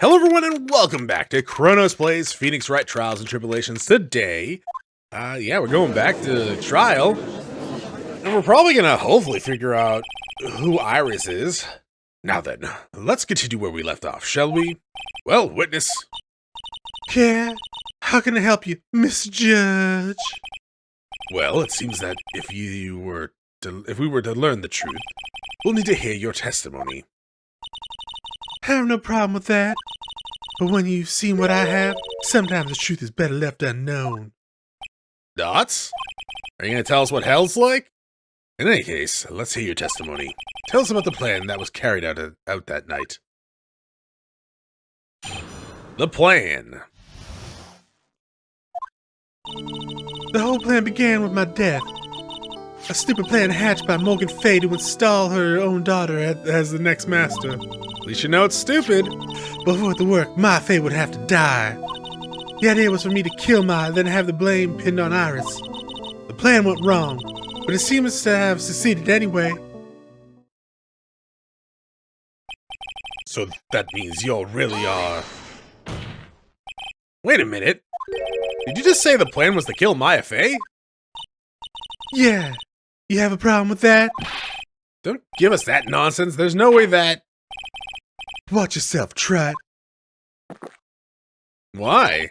Hello everyone and welcome back to Chronos Plays Phoenix Wright Trials and Tribulations. Today, we're going back to the trial, and we're probably gonna hopefully figure out who Iris is. Now then, let's continue where we left off, shall we? Well, witness. Yeah, how can I help you, Mr. Judge? Well, it seems that if we were to learn the truth, we'll need to hear your testimony. I have no problem with that. But when you've seen what I have, sometimes the truth is better left unknown. Dots? Are you going to tell us what hell's like? In any case, let's hear your testimony. Tell us about the plan that was carried out that night. The plan. The whole plan began with my death. A stupid plan hatched by Morgan Fay to install her own daughter as the next master. At least you know it's stupid. But for it to work, my Fay would have to die. The idea was for me to kill Maya, then have the blame pinned on Iris. The plan went wrong, but it seems to have succeeded anyway. So that means you really are... Wait a minute. Did you just say the plan was to kill Maya Fay? Yeah. You have a problem with that? Don't give us that nonsense. There's no way that... Watch yourself, Trot. Why?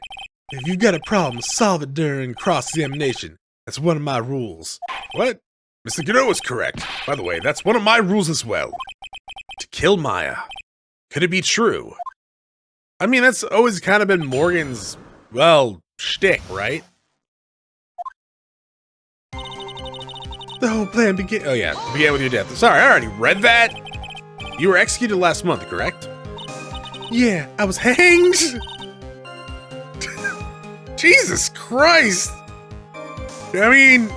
If you've got a problem, solve it during cross-examination. That's one of my rules. What? Mr. Godot was correct. By the way, that's one of my rules as well. To kill Maya. Could it be true? I mean, that's always kind of been Morgan's, well, shtick, right? The whole plan began... Oh yeah, began with your death. Sorry, I already read that. You were executed last month, correct? Yeah, I was hanged. Jesus Christ! I mean,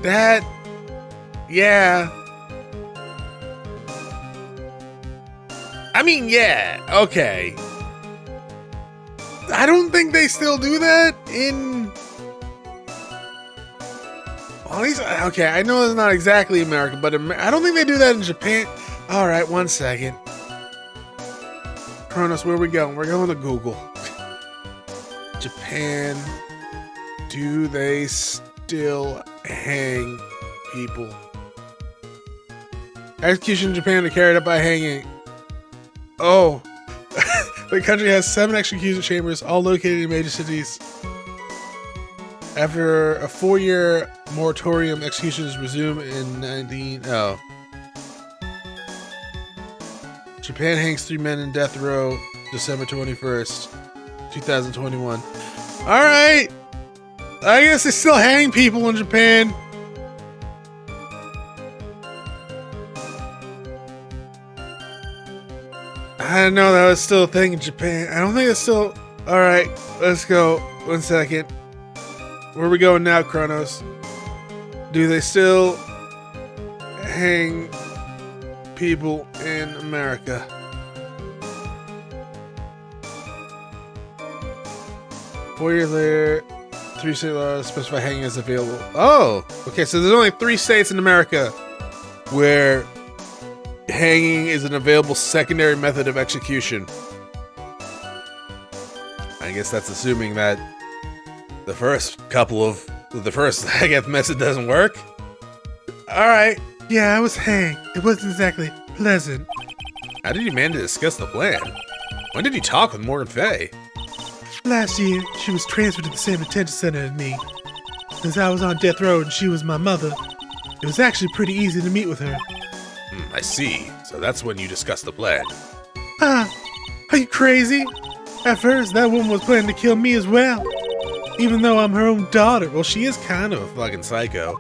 that, yeah. Okay. I don't think they still do that in... Okay, I know it's not exactly America, but I don't think they do that in Japan. Alright, 1 second. Chronos, where are we going? We're going to Google. Japan. Do they still hang people? Execution in Japan are carried out by hanging. Oh. The country has 7 execution chambers, all located in major cities. After a 4-year moratorium, executions resume in Japan hangs 3 men in death row, December 21st, 2021. Alright! I guess they still hang people in Japan. I didn't know that was still a thing in Japan. I don't think it's still... Alright, let's go. 1 second. Where are we going now, Chronos? Do they still hang people in America? Four years later, 3 state laws specify hanging as available. Oh, okay, so there's only 3 states in America where hanging is an available secondary method of execution. I guess that's assuming that the first method doesn't work. Alright. Yeah, I was hanged. It wasn't exactly pleasant. How did you manage to discuss the plan? When did you talk with Morgan Fay? Last year, she was transferred to the same detention center as me. Since I was on death row and she was my mother, it was actually pretty easy to meet with her. I see. So that's when you discussed the plan. Are you crazy? At first, that woman was planning to kill me as well. Even though I'm her own daughter. Well, she is kind of a fucking psycho.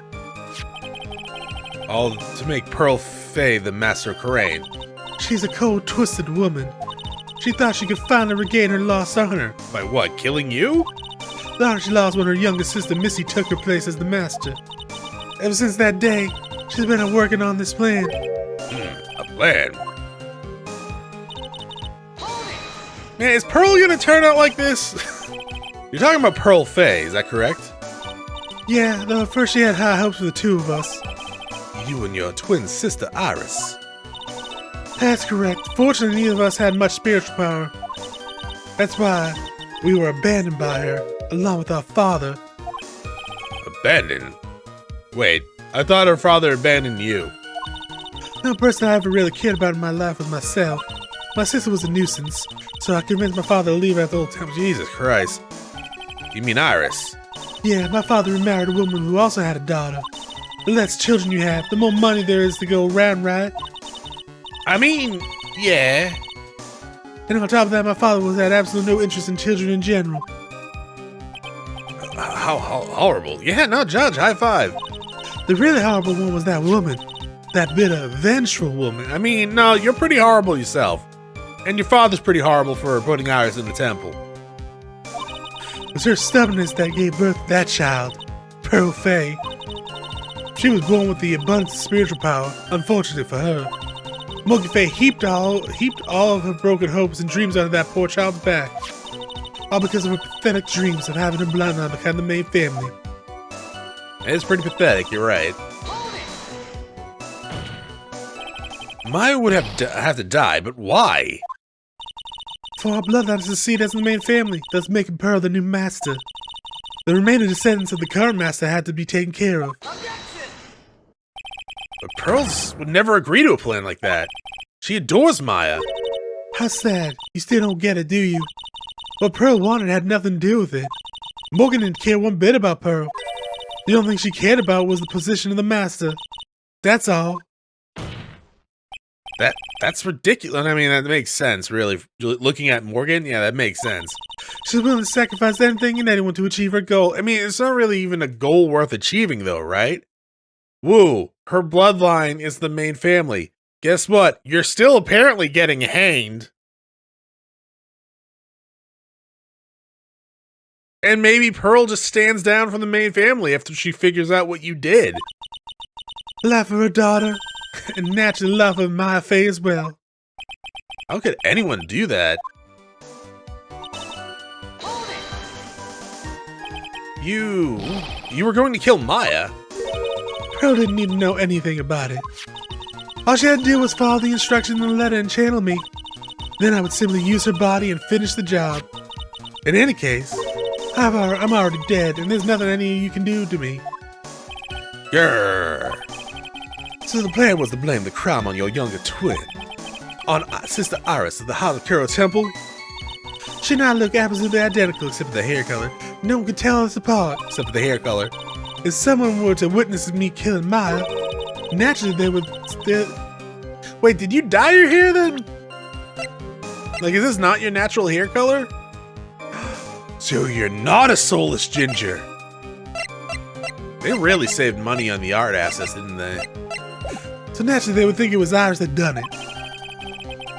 All to make Pearl Fay the master of Karain. She's a cold, twisted woman. She thought she could finally regain her lost honor. By what, killing you? The honor she lost when her younger sister Missy took her place as the master. Ever since that day, she's been working on this plan. A plan? Man, is Pearl gonna turn out like this? You're talking about Pearl Fay, is that correct? Yeah, though at first she had high hopes for the two of us. You and your twin sister Iris. That's correct. Fortunately, neither of us had much spiritual power. That's why we were abandoned by her, along with our father. Abandoned? Wait, I thought her father abandoned you. No person I ever really cared about in my life was myself. My sister was a nuisance, so I convinced my father to leave after the old time. Jesus Christ. You mean Iris? Yeah, my father remarried a woman who also had a daughter. The less children you have, the more money there is to go around, right? I mean, yeah. And on top of that, my father had absolutely no interest in children in general. How horrible. Yeah, no, Judge, high five. The really horrible one was that woman. That bitter, vengeful woman. I mean, no, you're pretty horrible yourself. And your father's pretty horrible for putting Iris in the temple. It was her stubbornness that gave birth to that child, Pearl Faye. She was born with the abundance of spiritual power, unfortunately for her. Morgan Faye heaped all of her broken hopes and dreams onto that poor child's back. All because of her pathetic dreams of having her bloodline become the main family. It's pretty pathetic, you're right. Maya would have to die, but why? For our bloodline to succeed as the main family, thus making Pearl the new master. The remaining descendants of the current master had to be taken care of. But Pearls would never agree to a plan like that. She adores Maya. How sad. You still don't get it, do you? What Pearl wanted had nothing to do with it. Morgan didn't care one bit about Pearl. The only thing she cared about was the position of the master. That's all. That's ridiculous. I mean, that makes sense, really. Looking at Morgan, yeah, that makes sense. She's willing to sacrifice anything and anyone to achieve her goal. I mean, it's not really even a goal worth achieving, though, right? Woo, her bloodline is the main family. Guess what? You're still apparently getting hanged. And maybe Pearl just stands down from the main family after she figures out what you did. Life of her daughter, and naturally life of Maya Faye as well. How could anyone do that? You were going to kill Maya? Pearl didn't need to know anything about it. All she had to do was follow the instructions in the letter and channel me. Then I would simply use her body and finish the job. In any case, I'm already dead, and there's nothing any of you can do to me. Grrr. So the plan was to blame the crime on your younger twin. On Sister Iris of the Halakuro Temple. She and I look absolutely identical except for the hair color. No one could tell us apart. Except for the hair color. If someone were to witness me killing Maya, naturally they would still... Wait, did you dye your hair then? Like, is this not your natural hair color? So you're not a soulless ginger. They really saved money on the art assets, didn't they? So naturally they would think it was Iris that done it.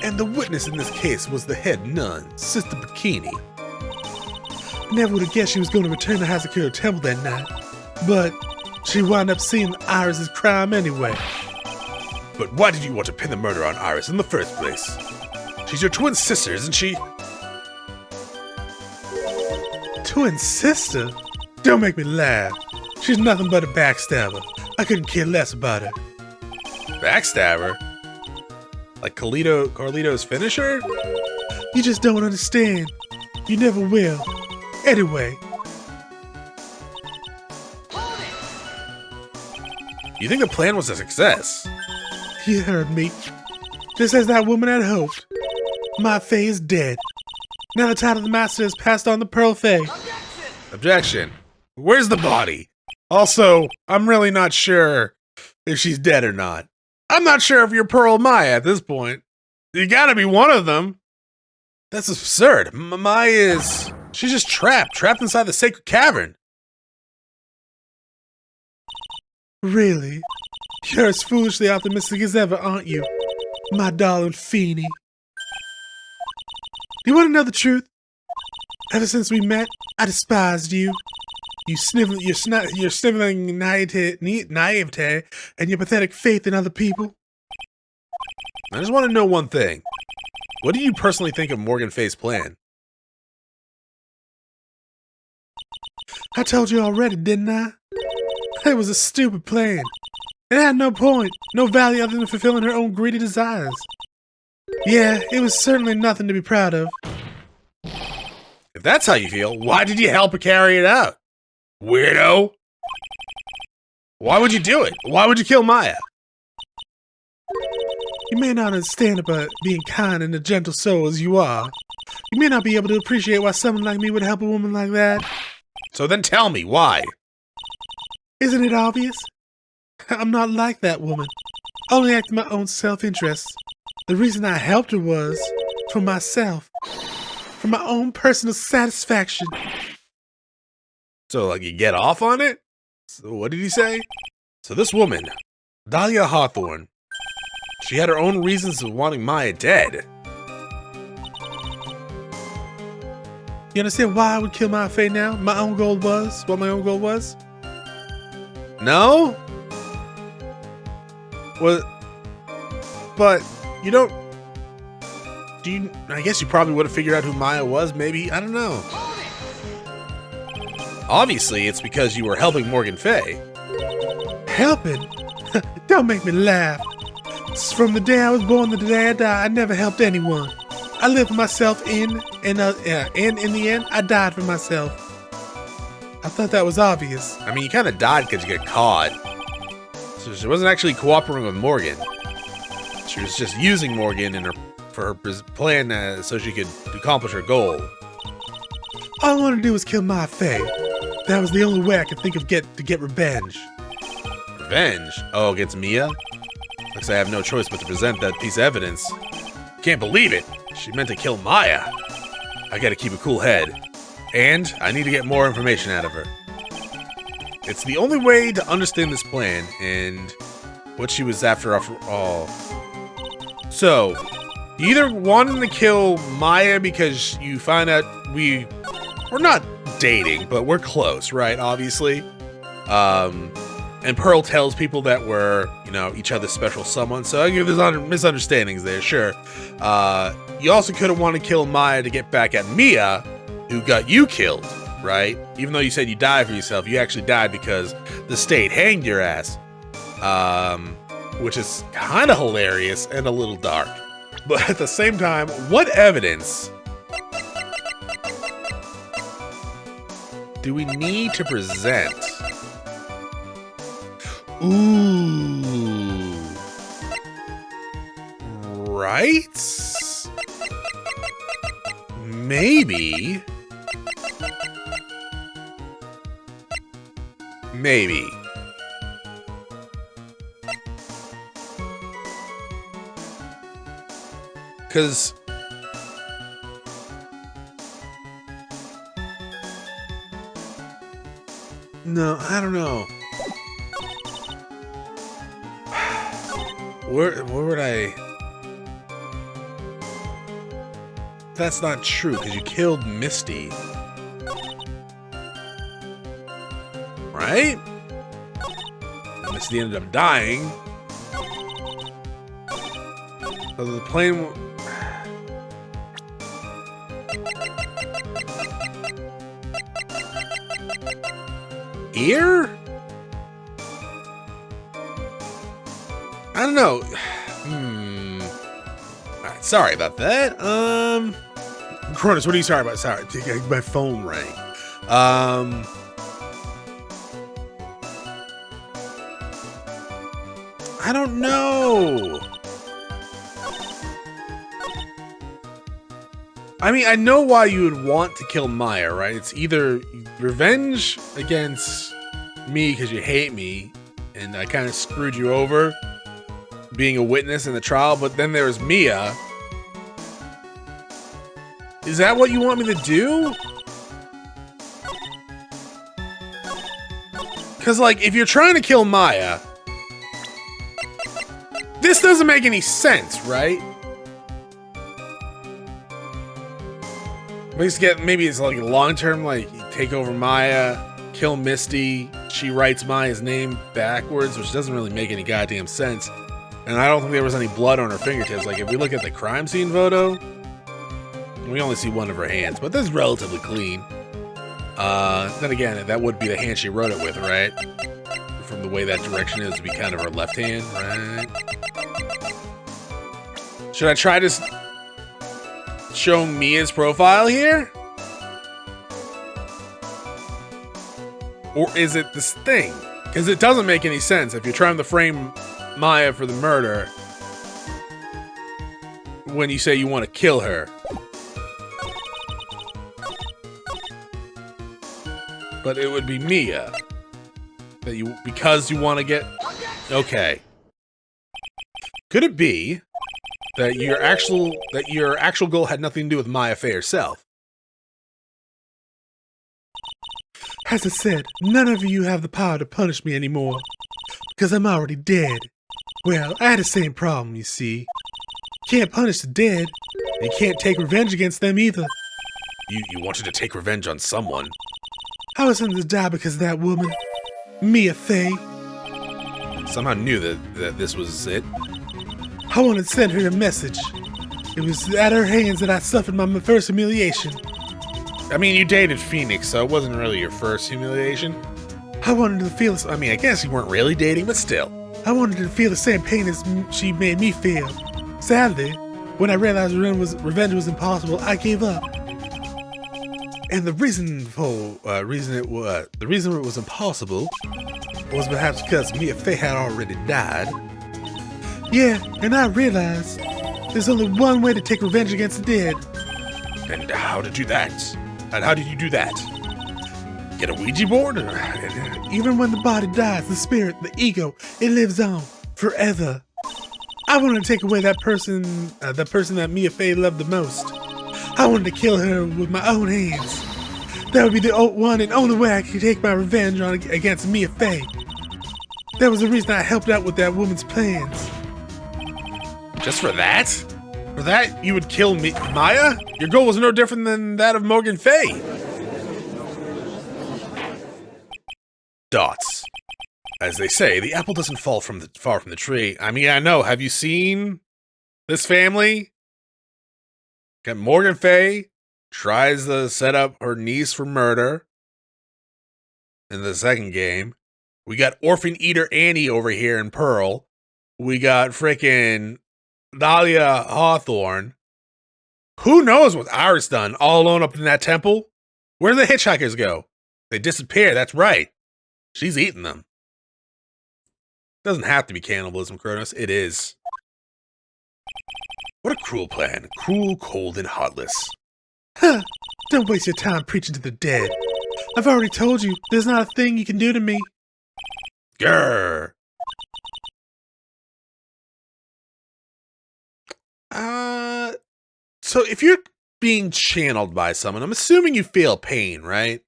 And the witness in this case was the head nun, Sister Bikini. I never would have guessed she was going to return to Hazakura Temple that night. But she wound up seeing Iris' crime anyway. But why did you want to pin the murder on Iris in the first place? She's your twin sister, isn't she? Twin sister? Don't make me laugh. She's nothing but a backstabber. I couldn't care less about her. Backstabber? Like Carlito's finisher? You just don't understand. You never will. Anyway. You think the plan was a success? You heard me. Just as that woman had hoped. My Faye is dead. Now the title of the master has passed on to Pearl Faye. Objection. Where's the body? Also, I'm really not sure if she's dead or not. I'm not sure if you're Pearl Maya at this point. You gotta be one of them. That's absurd. Maya is... She's just trapped inside the sacred cavern. Really? You're as foolishly optimistic as ever, aren't you? My darling Feeny. You want to know the truth? Ever since we met, I despised you. Your sniveling naivete and your pathetic faith in other people. I just want to know one thing. What do you personally think of Morgan Faye's plan? I told you already, didn't I? It was a stupid plan. It had no point, no value other than fulfilling her own greedy desires. Yeah, it was certainly nothing to be proud of. If that's how you feel, why did you help her carry it out? Weirdo! Why would you do it? Why would you kill Maya? You may not understand about being kind and a gentle soul as you are. You may not be able to appreciate why someone like me would help a woman like that. So then tell me, why? Isn't it obvious? I'm not like that woman. I only act in my own self-interest. The reason I helped her was for myself. For my own personal satisfaction. So, like, you get off on it? So what did he say? So this woman, Dahlia Hawthorne, she had her own reasons of wanting Maya dead. You understand why I would kill Maya Fey now? My own goal was? What my own goal was? No? Well, but you don't... Do you... I guess you probably would have figured out who Maya was, maybe? I don't know. Obviously, it's because you were helping Morgan Fey. Helping? Don't make me laugh. From the day I was born to the day I died, I never helped anyone. I lived for myself and in the end, I died for myself. I thought that was obvious. I mean, you kind of died because you got caught. So she wasn't actually cooperating with Morgan. She was just using Morgan for her plan so she could accomplish her goal. All I wanted to do was kill Maya Fey. That was the only way I could think of to get revenge. Revenge? Oh, against Mia? Looks like I have no choice but to present that piece of evidence. Can't believe it! She meant to kill Maya. I gotta keep a cool head. And I need to get more information out of her. It's the only way to understand this plan and what she was after all. So, you either wanted to kill Maya because you find out we're not dating, but we're close, right? Obviously. And Pearl tells people that we're, each other's special someone. So there's misunderstandings there, sure. You also could have wanted to kill Maya to get back at Mia, who got you killed, right? Even though you said you died for yourself, you actually died because the state hanged your ass. Which is kind of hilarious and a little dark. But at the same time, what evidence do we need to present? Ooh. Right? Maybe. Because no, I don't know. Where would I? That's not true, because you killed Misty. Right? Misty ended up dying. So the plane... Here? I don't know. Alright, sorry about that. Chronos, what are you sorry about? Sorry, my phone rang. I don't know. I mean, I know why you would want to kill Maya, right? It's either revenge against me because you hate me and I kind of screwed you over being a witness in the trial, but then there's Mia. Is that what you want me to do? Because, like, if you're trying to kill Maya, this doesn't make any sense, right? Maybe it's like long-term, like, you take over Maya, kill Misty, she writes Maya's name backwards, which doesn't really make any goddamn sense. And I don't think there was any blood on her fingertips. Like, if we look at the crime scene photo, we only see one of her hands, but this is relatively clean. Then again, that would be the hand she wrote it with, right? From the way that direction is to be kind of her left hand, right? Should I try to show Mia's profile here? Or is it this thing? Because it doesn't make any sense if you're trying to frame Maya for the murder when you say you want to kill her. But it would be Mia. Because you want to get... Okay. Could it be that your actual goal had nothing to do with Maya Fey herself? As I said, none of you have the power to punish me anymore, because I'm already dead. Well, I had the same problem, you see. Can't punish the dead, and you can't take revenge against them either. You wanted to take revenge on someone. I was sentenced to die because of that woman, Mia Fey. Somehow knew that this was it. I wanted to send her a message. It was at her hands that I suffered my first humiliation. I mean, you dated Phoenix, so it wasn't really your first humiliation. I wanted to feel... I mean, I guess you weren't really dating, but still. I wanted to feel the same pain as she made me feel. Sadly, when I realized revenge was impossible, I gave up. And the reason it was impossible was perhaps because Mia Fey had already died. Yeah, and I realized there's only one way to take revenge against the dead. And how to do that? And how did you do that? Get a Ouija board? Even when the body dies, the spirit, the ego, it lives on forever. I wanted to take away that person that Mia Fey loved the most. I wanted to kill her with my own hands. That would be the one and only way I could take my revenge against Mia Fey. That was the reason I helped out with that woman's plans. Just for that? For that, you would kill Maya? Your goal was no different than that of Morgan Fey. Dots. As they say, the apple doesn't fall far from the tree. I mean, I know. Have you seen this family? Got Morgan Fey tries to set up her niece for murder in the second game. We got Orphan Eater Annie over here in Pearl. We got frickin' Dahlia Hawthorne. Who knows what Iris done all alone up in that temple? Where did the hitchhikers go? They disappear, that's right. She's eating them. Doesn't have to be cannibalism, Chronos. It is. What a cruel plan. Cruel, cold, and heartless. Huh. Don't waste your time preaching to the dead. I've already told you, there's not a thing you can do to me. Grr. So if you're being channeled by someone, I'm assuming you feel pain, right?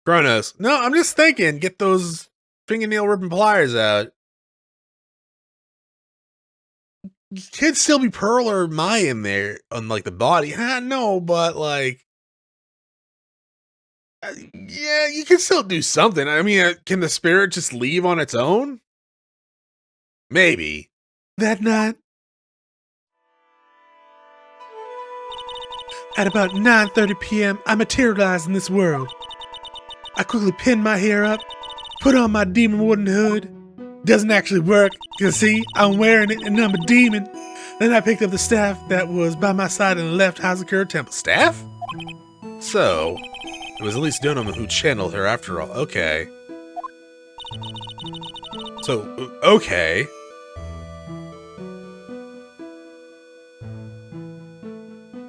Chronos. No, I'm just thinking, get those fingernail ripping pliers out. Could still be Pearl or Maya in there on like the body. No, but like, yeah, you can still do something. I mean, can the spirit just leave on its own? Maybe. That night, at about 9:30 p.m., I materialized in this world. I quickly pinned my hair up, put on my demon wooden hood. Doesn't actually work, because see, I'm wearing it and I'm a demon. Then I picked up the staff that was by my side in the left Hazakura temple. Staff? So, it was at least Dunham who channeled her after all. Okay. So, okay.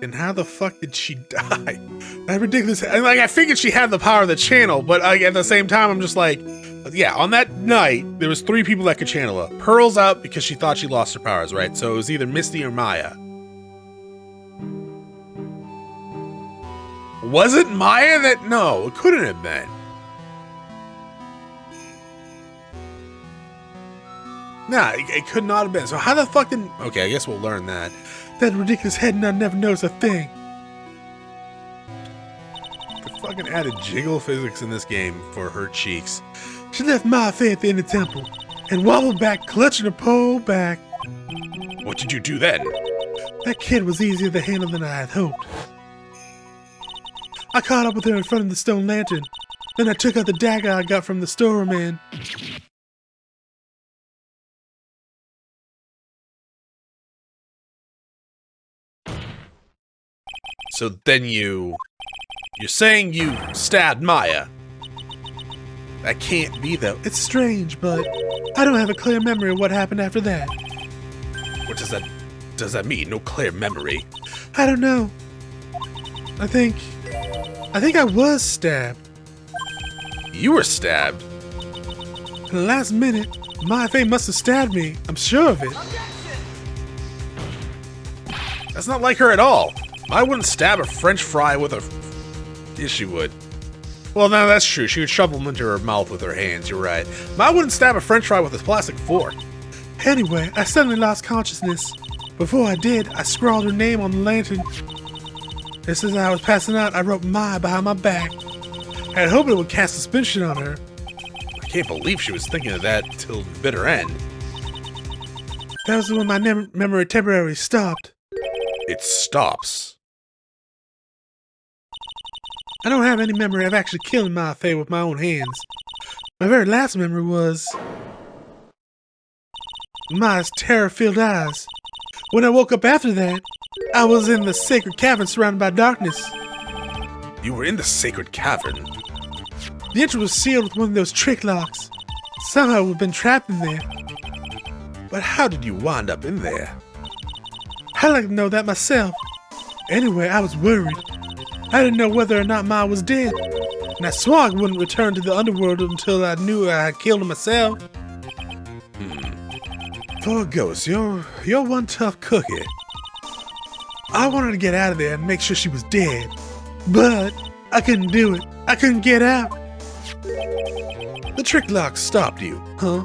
And how the fuck did she die? That ridiculous. Like, I figured she had the power of the channel, but at the same time, I'm just like, yeah, on that night, there was 3 people that could channel her. Pearl's out because she thought she lost her powers, right? So it was either Misty or Maya. Was it Maya that... No, it couldn't have been. Nah, it could not have been. So how the fuck did... Okay, I guess we'll learn that. That ridiculous head nod never knows a thing. They fucking added jiggle physics in this game for her cheeks. She left Maya Fey at the end of the temple and wobbled back, clutching her pole back. What did you do then? That kid was easier to handle than I had hoped. I caught up with her in front of the stone lantern. Then I took out the dagger I got from the storeman. So then you're saying you stabbed Maya? That can't be though. It's strange, but I don't have a clear memory of what happened after that. What does that mean? No clear memory? I don't know. I think I was stabbed. You were stabbed? In the last minute, my Faye must have stabbed me. I'm sure of it. That's not like her at all. I wouldn't stab a French fry with a... Yes, she would. Well, no, that's true. She would shove them into her mouth with her hands. You're right. I wouldn't stab a French fry with a plastic fork. Anyway, I suddenly lost consciousness. Before I did, I scrawled her name on the lantern. Just as I was passing out, I wrote Maya behind my back. I had hoped it would cast suspicion on her. I can't believe she was thinking of that till the bitter end. That was when my memory temporarily stopped. It stops. I don't have any memory of actually killing my Faye with my own hands. My very last memory was Maya's terror-filled eyes. When I woke up after that, I was in the sacred cavern surrounded by darkness. You were in the sacred cavern? The entrance was sealed with one of those trick locks. Somehow we've been trapped in there. But how did you wind up in there? I'd like to know that myself. Anyway, I was worried. I didn't know whether or not Ma was dead. And I swore I wouldn't return to the underworld until I knew I had killed her myself. Poor ghost, you're one tough cookie. I wanted to get out of there and make sure she was dead. But I couldn't do it. I couldn't get out. The trick lock stopped you, huh?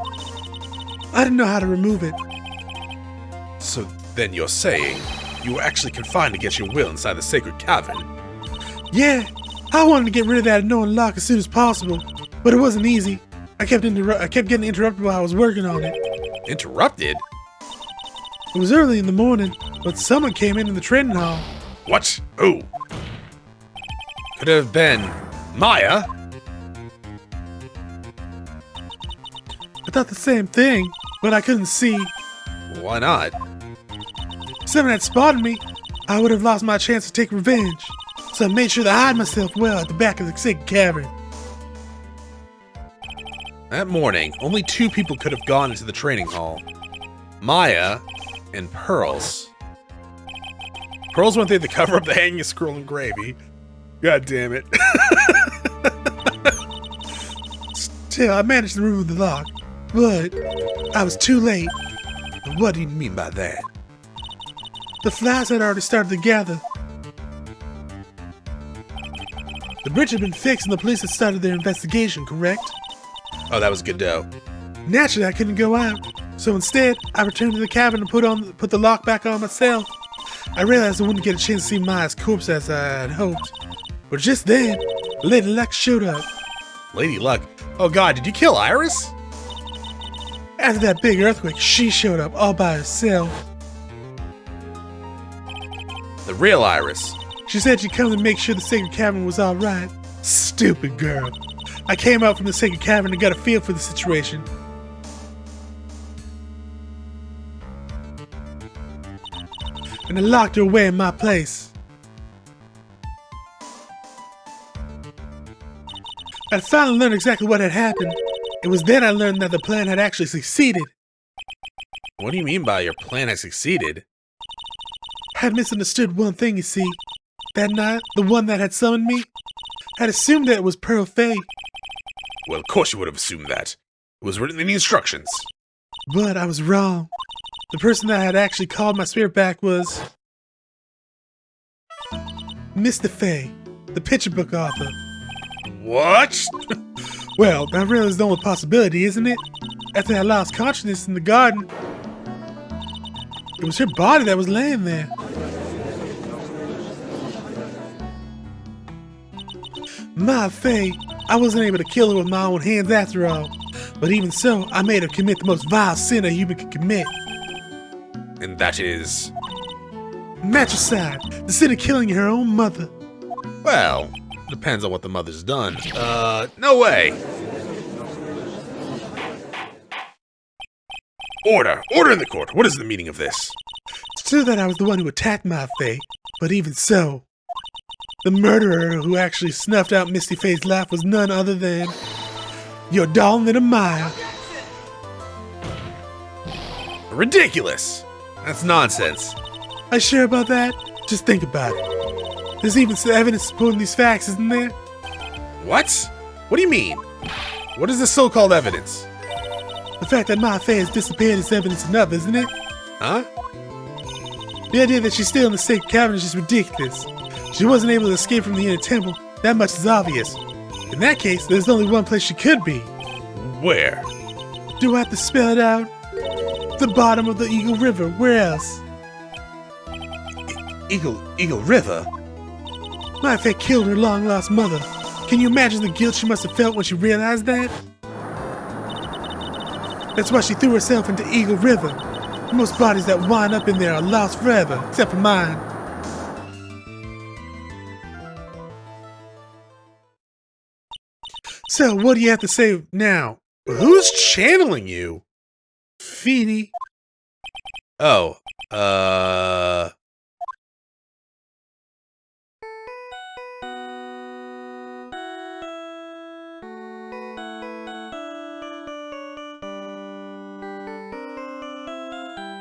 I didn't know how to remove it. So then you're saying you were actually confined against your will inside the sacred cavern? Yeah, I wanted to get rid of that annoying lock as soon as possible, but it wasn't easy. I kept getting interrupted while I was working on it. Interrupted? It was early in the morning, but someone came in the training hall. What? Who? Could it have been Maya? I thought the same thing, but I couldn't see. Why not? If someone had spotted me, I would have lost my chance to take revenge. So I made sure to hide myself well at the back of the sacred cavern. That morning, only 2 people could have gone into the training hall. Maya and Pearls. Pearls went there to cover up the hanging scroll and gravy. God damn it. Still, I managed to remove the lock, but I was too late. What do you mean by that? The flies had already started to gather. The bridge had been fixed and the police had started their investigation, correct? Oh, that was Godot. Naturally, I couldn't go out, so instead, I returned to the cabin and put the lock back on myself. I realized I wouldn't get a chance to see Maya's corpse as I had hoped. But just then, Lady Luck showed up. Lady Luck? Oh god, did you kill Iris? After that big earthquake, she showed up all by herself. The real Iris? She said she'd come to make sure the sacred cavern was alright. Stupid girl. I came out from the sacred cavern and got a feel for the situation. And I locked her away in my place. I finally learned exactly what had happened. It was then I learned that the plan had actually succeeded. What do you mean by your plan has succeeded? I had misunderstood one thing, you see. That night, the one that had summoned me, had assumed that it was Pearl Faye. Well, of course you would have assumed that. It was written in the instructions. But I was wrong. The person that had actually called my spirit back was Mr. Faye, the picture book author. What? Well, that really is the only possibility, isn't it? After I lost consciousness in the garden, it was her body that was laying there. My Faye, I wasn't able to kill her with my own hands after all. But even so, I made her commit the most vile sin a human can commit. And that is? Matricide, the sin of killing her own mother. Well, depends on what the mother's done. No way! Order! Order in the court! What is the meaning of this? It's true that I was the one who attacked my Faye, but even so, The murderer who actually snuffed out Misty Faye's life was none other than your darling little Maya. Ridiculous. That's nonsense. Are you sure about that? Just think about it. There's even some evidence supporting these facts, isn't there? What? What do you mean? What is this so-called evidence? The fact that Maya Faye has disappeared is evidence enough, isn't it? Huh? The idea that she's still in the sacred cavern is just ridiculous. She wasn't able to escape from the inner temple. That much is obvious. In that case, there's only one place she could be. Where? Do I have to spell it out? The bottom of the Eagle River. Where else? Eagle River? Maya Faye killed her long-lost mother. Can you imagine the guilt she must have felt when she realized that? That's why she threw herself into Eagle River. Most bodies that wind up in there are lost forever, except for mine. So, what do you have to say now? Who's channeling you? Feeny? Oh,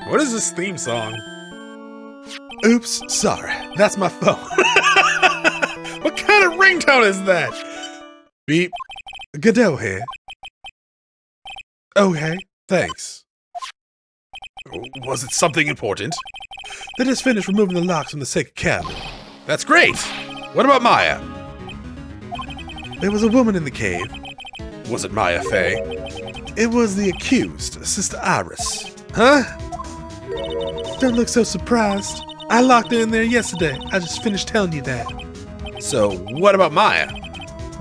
What is this theme song? Oops, sorry. That's my phone. What kind of ringtone is that? Beep. Godot here. Oh, hey. Thanks. Was it something important? They just finished removing the locks from the sacred cabin. That's great. What about Maya? There was a woman in the cave. Was it Maya Faye? It was the accused, Sister Iris. Huh? Don't look so surprised. I locked her in there yesterday. I just finished telling you that. So, what about Maya?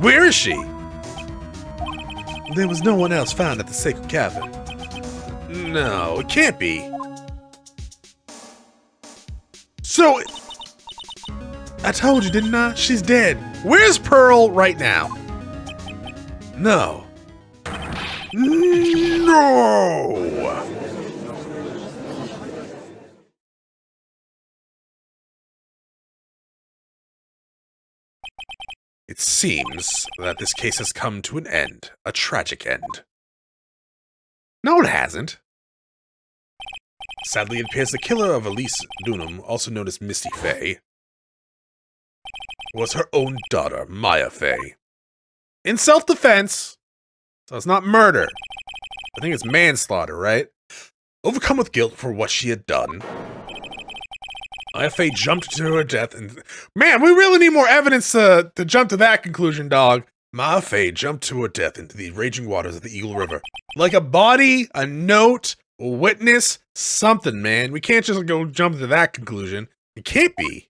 Where is she? There was no one else found at the sacred cabin. No, it can't be. So, I told you, didn't I? She's dead. Where's Pearl right now? No. No! It seems that this case has come to an end, a tragic end. No, it hasn't. Sadly, it appears the killer of Elise Dunham, also known as Misty Faye, was her own daughter, Maya Faye. In self-defense, so it's not murder. I think it's manslaughter, right? Overcome with guilt for what she had done, Maya Faye jumped to her death and... Man, we really need more evidence to jump to that conclusion, dog. Maya Faye jumped to her death into the raging waters of the Eagle River. Like a body, a note, a witness, something, man. We can't just go jump to that conclusion. It can't be.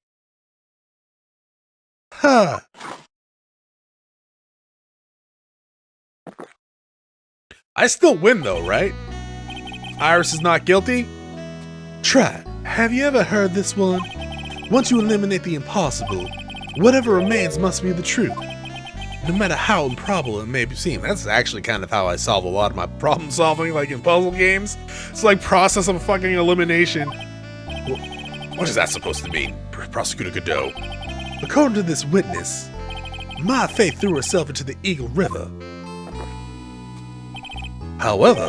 Huh. I still win, though, right? Iris is not guilty? Try it. Have you ever heard this one? Once you eliminate the impossible, whatever remains must be the truth, no matter how improbable it may seem. That's actually kind of how I solve a lot of my problem solving, like in puzzle games. It's like process of fucking elimination. What is that supposed to mean, Prosecutor Godot? According to this witness, Maya Faye threw herself into the Eagle River. However,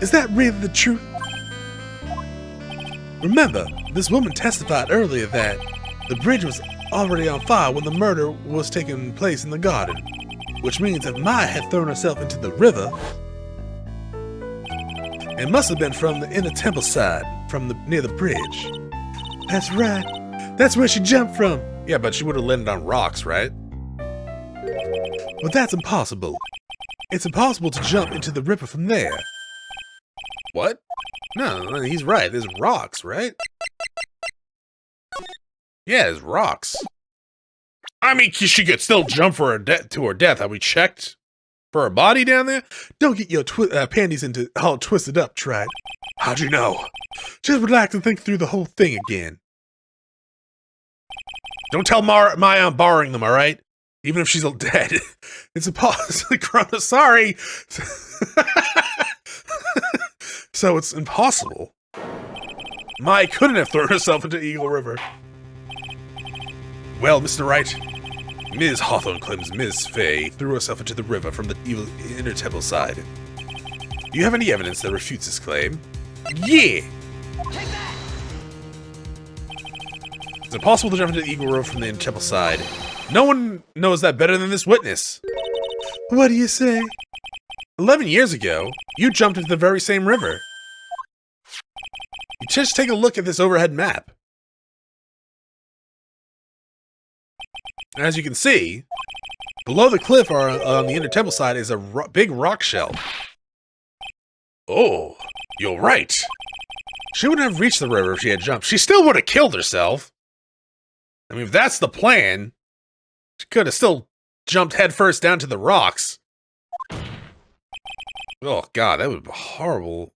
is that really the truth? Remember, this woman testified earlier that the bridge was already on fire when the murder was taking place in the garden, which means if Maya had thrown herself into the river, it must have been from the inner temple side, near the bridge. That's right. That's where she jumped from. Yeah, but she would have landed on rocks, right? But that's impossible. It's impossible to jump into the river from there. What? No, he's right. There's rocks, right? Yeah, there's rocks. I mean, she could still jump for her to her death. Have we checked for her body down there? Don't get your panties all twisted up, Tried. How'd you know? Just relax and think through the whole thing again. Don't tell Maya I'm borrowing them, all right? Even if she's dead. It's impossible. Chronos, sorry. So it's impossible. Maya couldn't have thrown herself into Eagle River. Well, Mr. Wright, Ms. Hawthorne claims Ms. Fay threw herself into the river from the evil inner temple side. Do you have any evidence that refutes this claim? Yeah! Is it possible to jump into the Eagle River from the inner temple side? No one knows that better than this witness. What do you say? 11 years ago, you jumped into the very same river. Just take a look at this overhead map. As you can see, below the cliff or on the inner temple side is a big rock shelf. Oh, you're right. She wouldn't have reached the river if she had jumped. She still would have killed herself. I mean, if that's the plan, she could have still jumped headfirst down to the rocks. Oh, God, that would be horrible.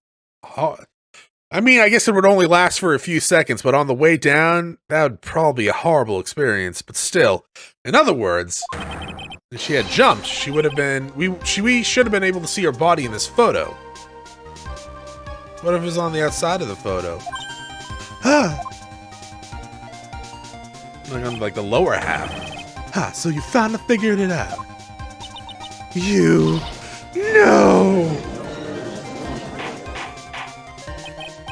I mean, I guess it would only last for a few seconds, but on the way down, that would probably be a horrible experience. But still, in other words, if she had jumped, she would have been... We should have been able to see her body in this photo. What if it was on the outside of the photo? Like on like the lower half. So you finally figured it out. You... No!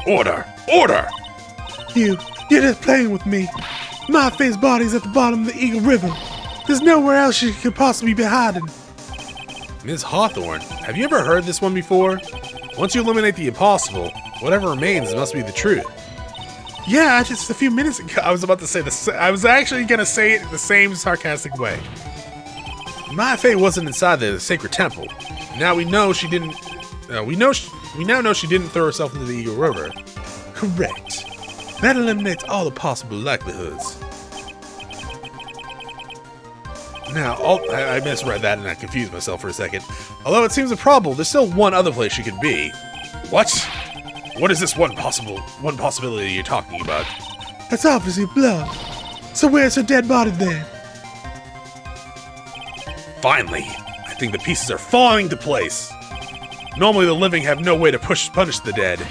Order! Order! You're just playing with me. My face body's at the bottom of the Eagle River. There's nowhere else she could possibly be hiding. Ms. Hawthorne, have you ever heard this one before? Once you eliminate the impossible, whatever remains must be the truth. Yeah, just a few minutes ago. I was about to say I was actually gonna say it in the same sarcastic way. My Faye wasn't inside the sacred temple. Now we know she didn't. We now know she didn't throw herself into the Eagle River. Correct. That eliminates all the possible likelihoods. Now, I misread that and I confused myself for a second. Although it seems improbable, there's still one other place she could be. What? What is this one possibility you're talking about? That's obviously blood. So where's her dead body then? Finally, I think the pieces are falling into place. Normally the living have no way to punish the dead.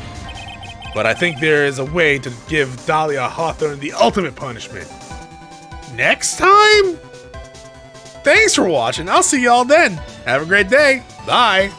But I think there is a way to give Dahlia Hawthorne the ultimate punishment. Next time? Thanks for watching. I'll see y'all then. Have a great day. Bye.